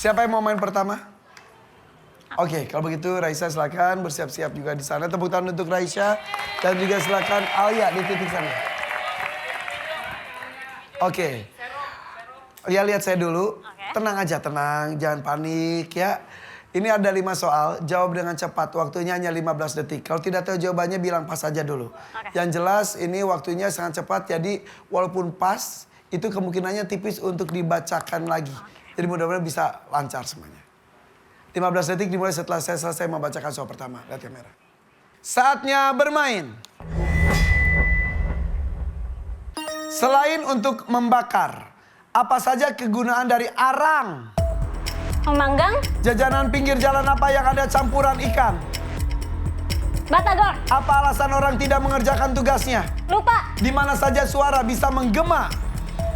Siapa yang mau main pertama? Oke, kalau begitu Raisa silakan bersiap-siap juga di sana. Tepuk tangan untuk Raisa dan juga silakan Alia di titik sana. Oke. Ya lihat saya dulu. Tenang aja, tenang, jangan panik ya. Ini ada 5 soal, jawab dengan cepat. Waktunya hanya 15 detik. Kalau tidak tahu jawabannya bilang pas saja dulu. Yang jelas ini waktunya sangat cepat, jadi walaupun pas itu kemungkinannya tipis untuk dibacakan lagi. Jadi mudah-mudahan bisa lancar semuanya. 15 detik dimulai setelah saya selesai membacakan soal pertama. Lihat kamera. Saatnya bermain. Selain untuk membakar, apa saja kegunaan dari arang? Memanggang. Jajanan pinggir jalan apa yang ada campuran ikan? Batagor. Apa alasan orang tidak mengerjakan tugasnya? Lupa. Di mana saja suara bisa menggema?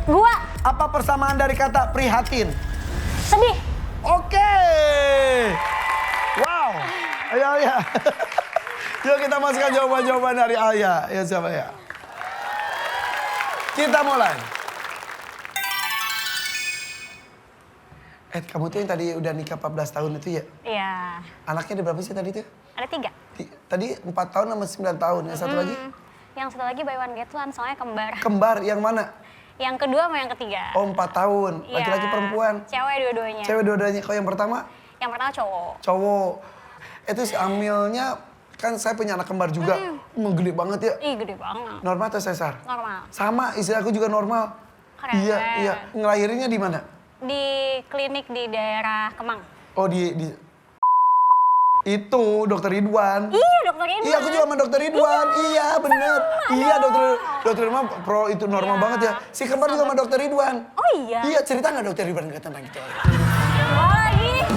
Gua. Apa persamaan dari kata prihatin? Sedih. Oke. Wow. Ayo Alia. Yuk kita masukkan jawaban-jawaban dari Alia. Ya siapa ya? Kita mulai. Kamu tuh yang tadi udah nikah 14 tahun itu ya? Iya. Anaknya ada berapa sih tadi tuh? Ada 3. Tadi 4 tahun sama 9 tahun. Yang satu lagi? Yang satu lagi buy one get one, soalnya kembar. Kembar yang mana? Yang kedua sama yang ketiga. Oh 4 tahun. Iya. Laki-laki perempuan? Cewek dua-duanya. Cewek dua-duanya. Kalau yang pertama? Yang pertama cowok. Cowok. Itu si Amilnya, kan saya punya anak kembar juga. Gede banget ya. Ih gede banget. Normal atau sesar? Normal. Sama, istri aku juga normal. Keren. Iya. Ngelahirinnya di mana? Di klinik di daerah Kemang. Oh di itu dokter Ridwan. Iya dokter Ridwan. Iya aku juga sama dokter Ridwan. Iya bener. Iya dokter Ridwan pro itu normal banget ya. Si kembar juga sama dokter Ridwan. Oh iya. Iya cerita nggak dokter Ridwan tentang gitu? Oh lagi.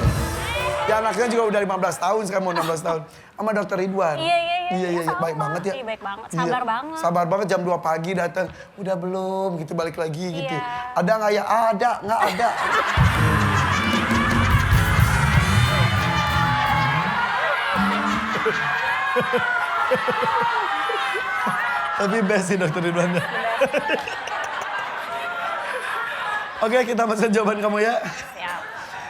Ya anaknya juga udah 15 tahun sekarang mau 16 tahun. Sama dokter Ridwan. Iya. Baik banget ya. Iya baik banget. Sabar banget. Sabar banget jam 2 pagi datang. Udah belum gitu balik lagi gitu. Iya. Ada nggak ya? Ada, nggak ada. Tapi best sih dokter Ridwan. Oke kita masuk jawaban kamu ya. Siap.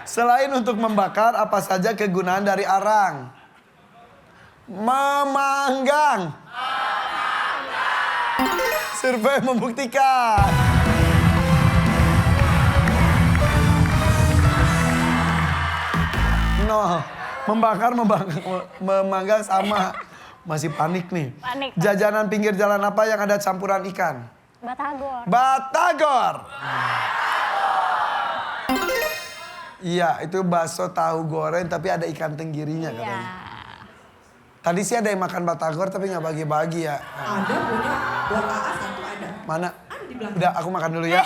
Selain untuk membakar, apa saja kegunaan dari arang? Memanggang. Survei membuktikan. No, memanggang sama. Masih panik nih. Panik. Jajanan pinggir jalan apa yang ada campuran ikan? Batagor. Batagor. Iya, itu bakso tahu goreng tapi ada ikan tenggirinya katanya. Tadi sih ada yang makan batagor tapi nggak bagi-bagi ya. Ada punya buat AA satu ada. Mana? Ada di belakang. Udah, aku makan dulu ya.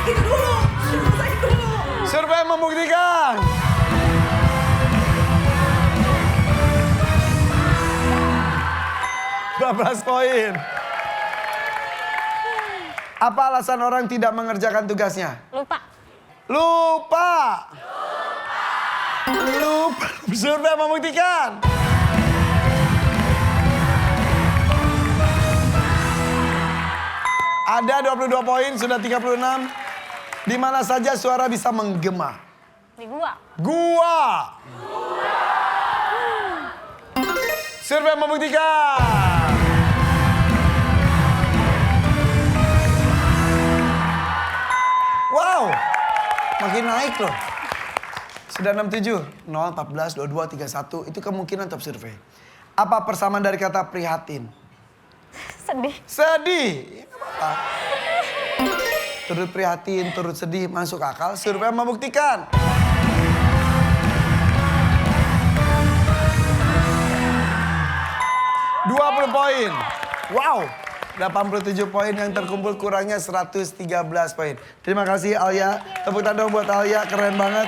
Itu dulu. Selesai dulu. Survei membuktikan. Belas poin. Apa alasan orang tidak mengerjakan tugasnya? Lupa. Survei membuktikan. Ada 22 poin, sudah 36. Di mana saja suara bisa menggema? Di gua. Gua. Survei membuktikan. Wow, makin naik loh. Sudah 67, 0, 14, 22, 31. Itu kemungkinan top survei. Apa persamaan dari kata prihatin? Sedih. Sedih. Ya, gak apa-apa. Turut prihatin, turut sedih, masuk akal. Survei membuktikan. ...20 poin. Wow. 87 poin yang terkumpul kurangnya 113 poin. Terima kasih Alia. Tepuk tangan buat Alia, keren banget.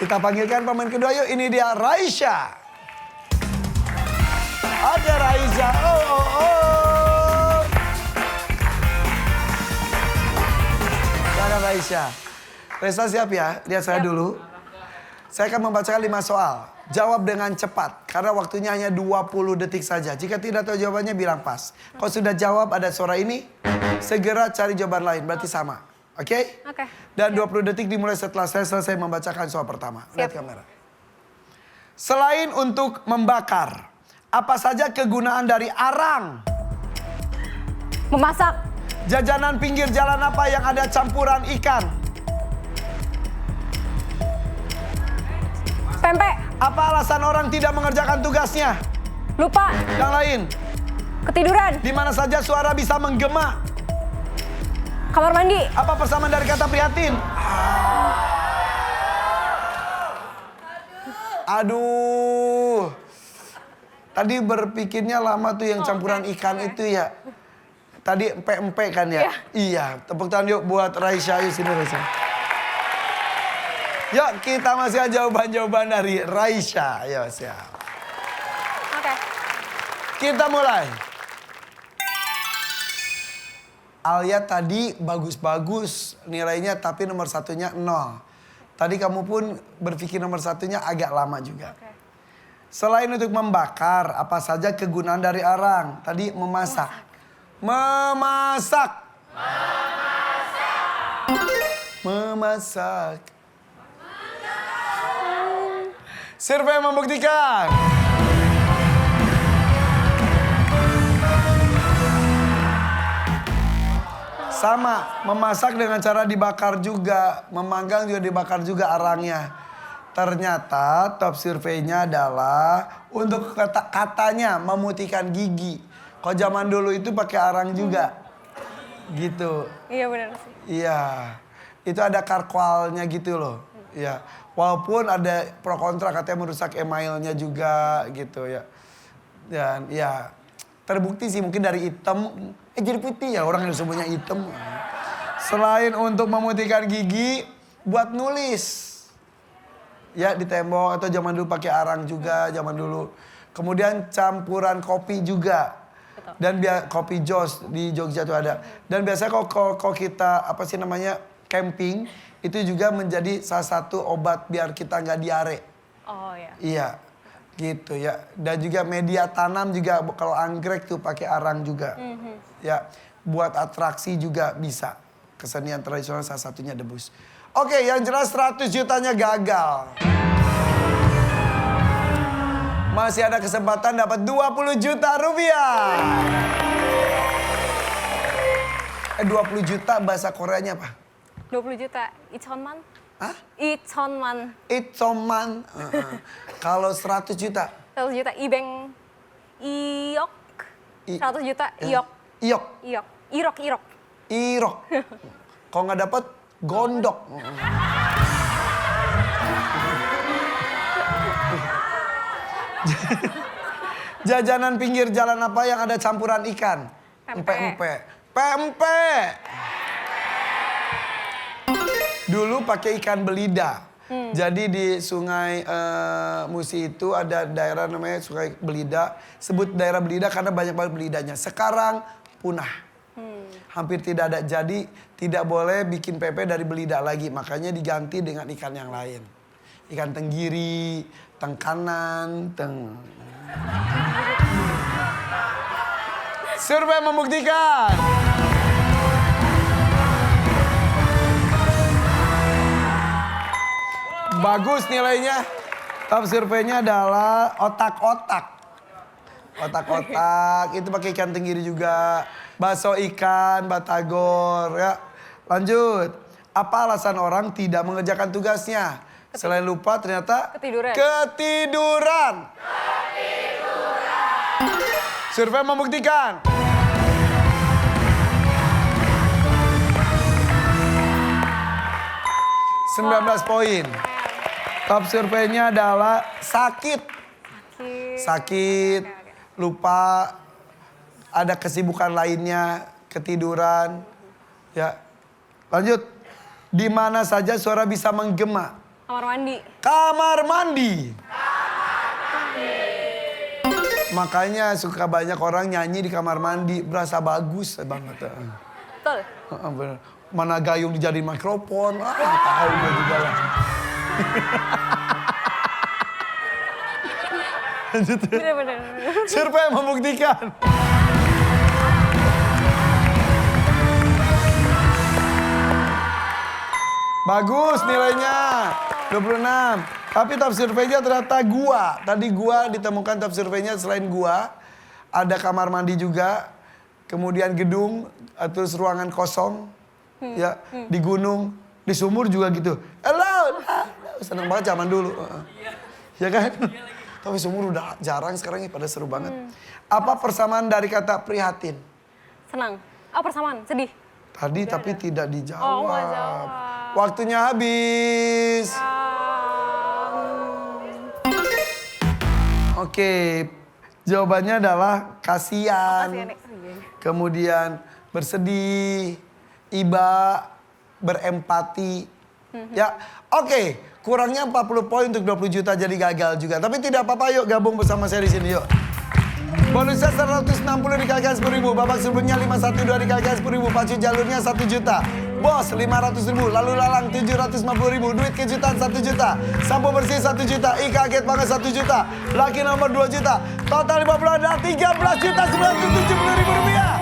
Kita panggilkan pemain kedua yuk. Ini dia Raisya. Oke Raisya. Oh. Silakan Raisya. Raisya siap ya? Lihat saya dulu. Saya akan membacakan 5 soal. Jawab dengan cepat, karena waktunya hanya 20 detik saja. Jika tidak tahu jawabannya, bilang pas. Kalau sudah jawab ada suara ini, segera cari jawaban lain, berarti sama. Oke? Oke. Dan 20 detik dimulai setelah saya selesai membacakan soal pertama. Lihat Siap. kamera. Selain untuk membakar, apa saja kegunaan dari arang? Memasak. Jajanan pinggir jalan apa yang ada campuran ikan? Pempek. Apa alasan orang tidak mengerjakan tugasnya? Lupa. Yang lain, Ketiduran. di mana saja suara bisa menggema? Kamar mandi. Apa persamaan dari kata prihatin? Aduh. Tadi berpikirnya lama tuh yang campuran ikan itu ya. Tadi empe-empe kan ya? Iya. Tepuk tangan yuk buat Raisya. Yuk sini Raisya. Yuk kita masih jawaban-jawaban dari Raisya. Yuk siap. Oke. Kita mulai. Alia tadi bagus-bagus nilainya tapi nomor satunya 0. Tadi kamu pun berpikir nomor satunya agak lama juga. Oke. Selain untuk membakar, apa saja kegunaan dari arang? Tadi memasak. Memasak. Memasak. Survei membuktikan. Sama, memasak dengan cara dibakar juga, memanggang juga dibakar juga arangnya. Ternyata top surveinya adalah untuk katanya memutihkan gigi. Kalau zaman dulu itu pakai arang juga. Gitu. Iya benar sih. Iya. Itu ada karkwalnya gitu loh. Iya. Walaupun ada pro kontra katanya merusak emailnya juga gitu ya. Dan ya terbukti sih mungkin dari hitam jadi putih ya orang yang semuanya hitam. Selain untuk memutihkan gigi buat nulis. Ya di tembok atau zaman dulu pakai arang juga zaman dulu. Kemudian campuran kopi juga. Dan kopi jos di Jogja tuh ada. Dan biasanya kalau kita apa sih namanya camping itu juga menjadi salah satu obat biar kita nggak diare. Oh ya. Iya, gitu ya. Dan juga media tanam juga kalau anggrek tuh pakai arang juga. Ya, buat atraksi juga bisa. Kesenian tradisional salah satunya debus. Oke, yang jelas 100 jutanya gagal. Masih ada kesempatan dapat 20 juta rupiah. 20 juta bahasa Koreanya apa? 20 juta. Ichonman. Hah? Ichonman. Itsoman. Kalau 100 juta? 100 juta. Ibeng. Iyok. 100 juta. Ya. Iyok. Iyok. Iyok. Irok. Irok. Irok. Kalau nggak dapet, gondok. Jajanan pinggir jalan apa yang ada campuran ikan? Empe-empe. Pempe. Dulu pakai ikan belida. Jadi di Sungai Musi itu ada daerah namanya Sungai Belida. Sebut daerah Belida karena banyak banget belidanya. Sekarang punah. Hampir tidak ada. Jadi tidak boleh bikin pepes dari belida lagi. Makanya diganti dengan ikan yang lain. Ikan tenggiri, tengkanan, Survei membuktikan. Bagus nilainya. Top surveinya adalah otak-otak. Otak-otak itu pakai ikan tenggiri juga. Bakso ikan, batagor ya. Lanjut. Apa alasan orang tidak mengerjakan tugasnya? Selain lupa ternyata Ketiduran. Ketiduran. Survei membuktikan. Wow. 19 poin. Top surveinya adalah sakit. Sakit, lupa, ada kesibukan lainnya, ketiduran. Ya. Lanjut. Di mana saja suara bisa menggema? Kamar mandi. Kamar mandi. Makanya suka banyak orang nyanyi di kamar mandi, berasa bagus banget. Betul. Bener. Mana gayung dijadiin mikrofon, tahu gue juga lah. Bener-bener. Survei membuktikan. Bagus nilainya. 26. Tapi top surveinya ternyata gua. Tadi gua ditemukan top surveinya selain gua. Ada kamar mandi juga. Kemudian gedung, terus ruangan kosong. Ya, di gunung, di sumur juga gitu. Hello. Seneng banget zaman dulu. Ya kan? Tapi sumur udah jarang sekarang ini pada seru banget. Apa persamaan dari kata prihatin? Senang. Oh, persamaan, sedih. Tadi tapi tidak dijawab. Oh, nggak jawab. Waktunya habis. Oke, jawabannya adalah kasihan. Makasih ya, Nek. Oh, iya. Kemudian bersedih, iba, berempati. Ya, oke. Kurangnya 40 poin untuk 20 juta jadi gagal juga. Tapi tidak apa-apa, yuk gabung bersama saya di sini, yuk. Bonusnya 160 dikalikan 10.000. Babak sebelumnya 512 dikalikan 10.000. Pacu jalurnya 1 juta. Bos 500.000. Lalu lalang 750.000. Duit kejutan 1 juta. Sampo bersih 1 juta. Kaget banget 1 juta. Laki nomor 2 juta. Total 50 adalah 13.970.000 rupiah.